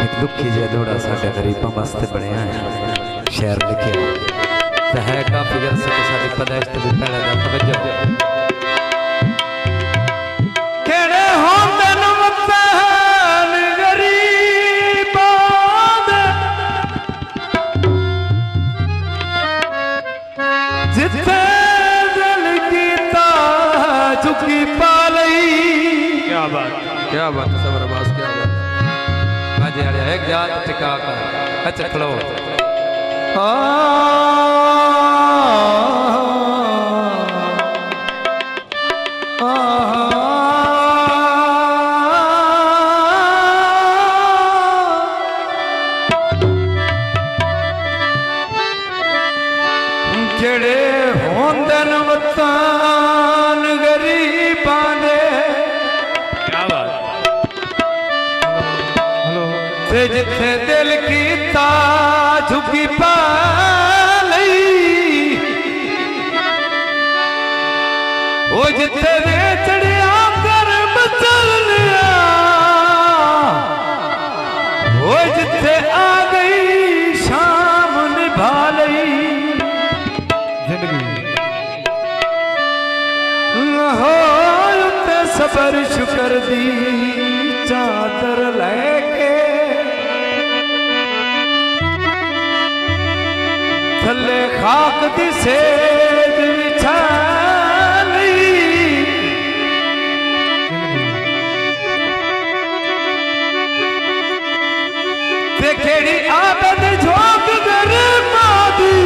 एक दुखी जिहा दौड़ा साडे गरीबां वास्ते बनिया है शेर लिखे तो है काफी अरसे तो साडी पैदाइश तो भी पहले दा तवज्जो केड़े होंदे न वतन गरीबां दे जिथे दिल कीता झुकी पा लई। क्या बात सबर अब्बास क्या बात आज यार एक जात टिका कर अच्छा खलो केड़े होंदे न वतन गरीबां दे। क्या बात ते जिथे दिल कीता झुकी पा लई ओ जिथे चढ़िया कर बचल लिया ओ जिथे आ गई शाम निभा लई हो उत्ते सबर शुक्र दी चादर लेके थले खाक दी सेज विछा लई ते केड़ी आदत झोंक गरीबां दी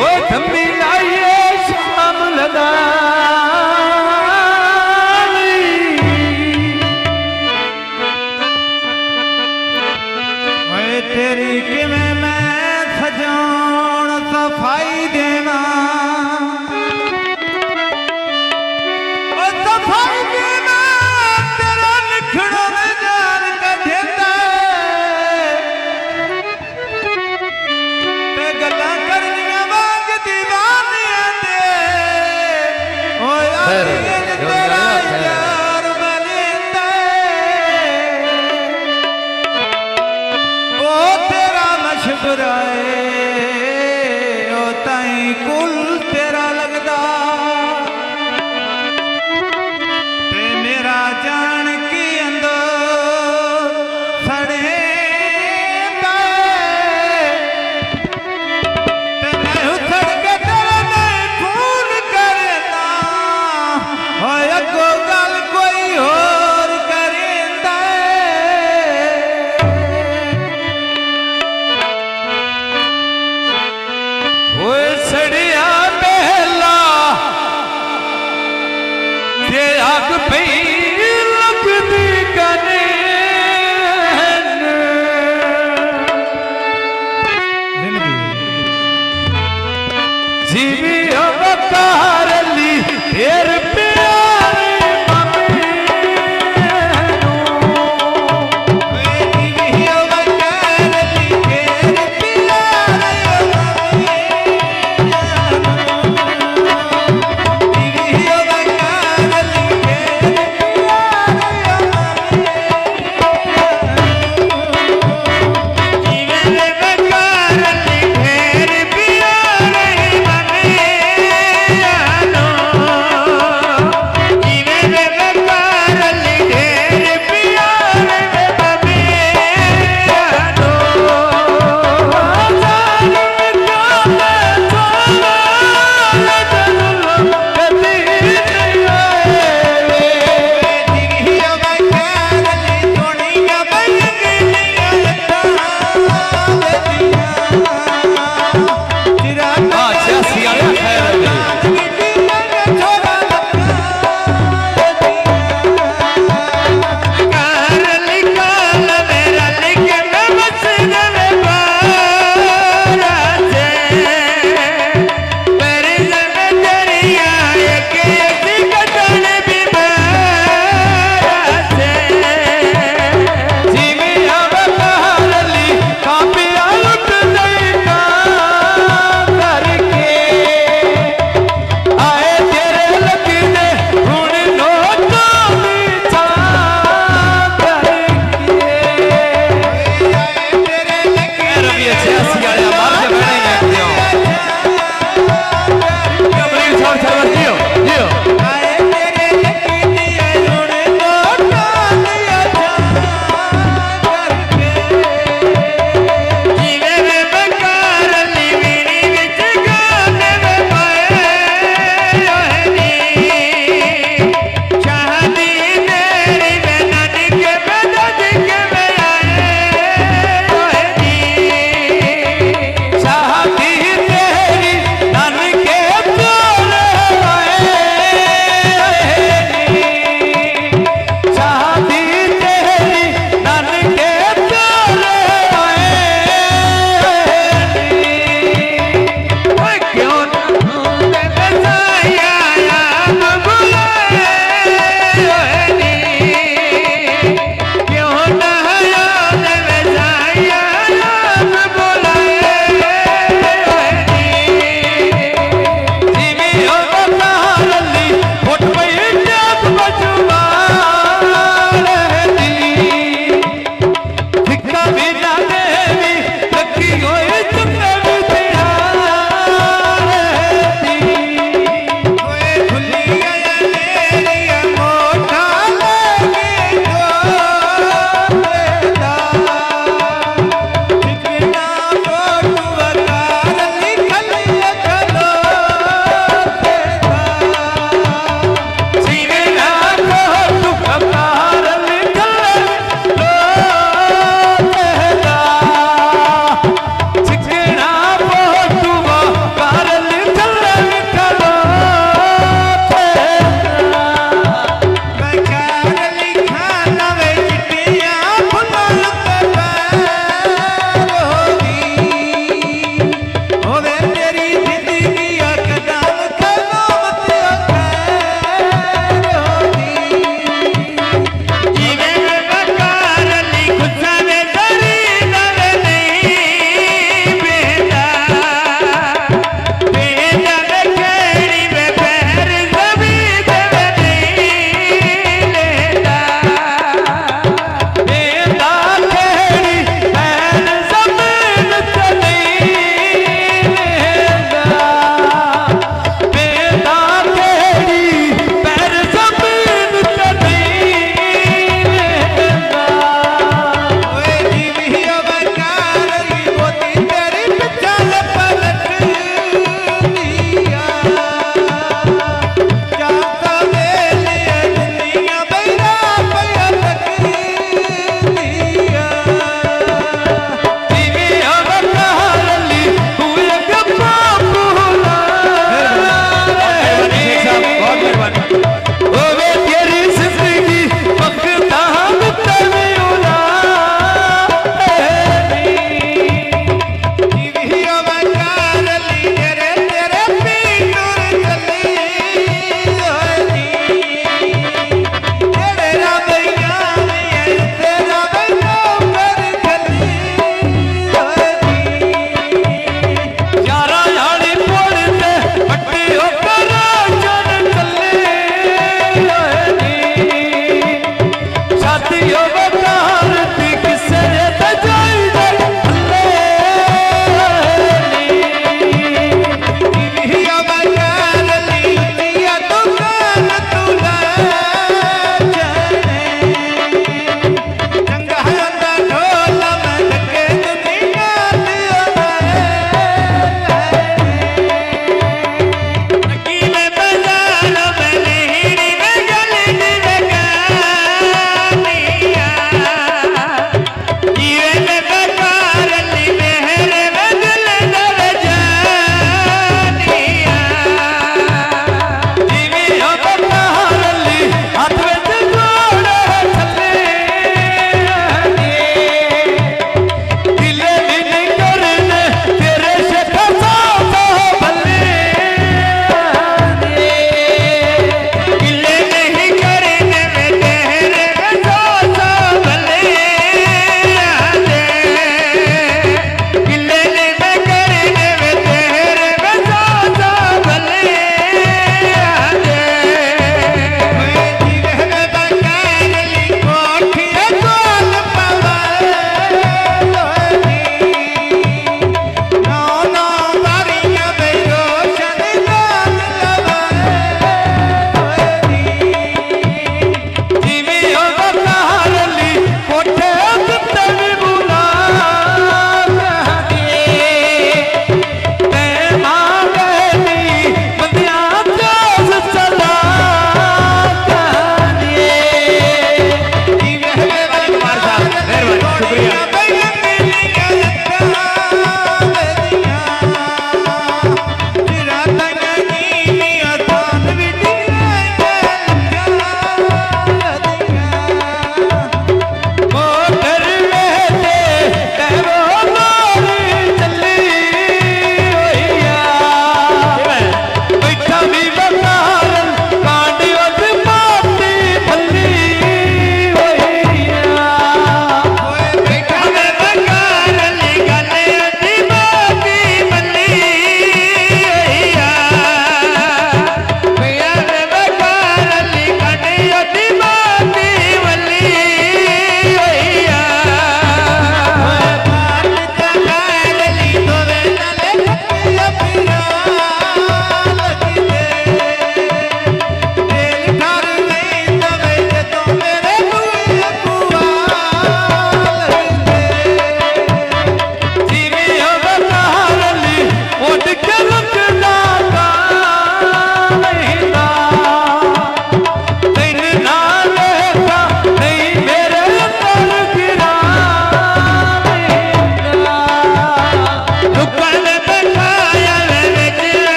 ओ थम्मी लाइए शाम लदा तेरी किवें मैं सजाउण सफाई देना सफाई देना तेरा लिखणों में जान का देता ते गल्लां करनियां वांग दीवानियां दे ओ यार तेरा यार बलिंदा मशवराए ओ ताई कुल तेरा लगदा ते मेरा जान की अंदर सड़े ते मैं उछड़ के तेरे नहीं खून करना हो अगो गल कोई होर करेंदा सड़िया बेला ते अग पई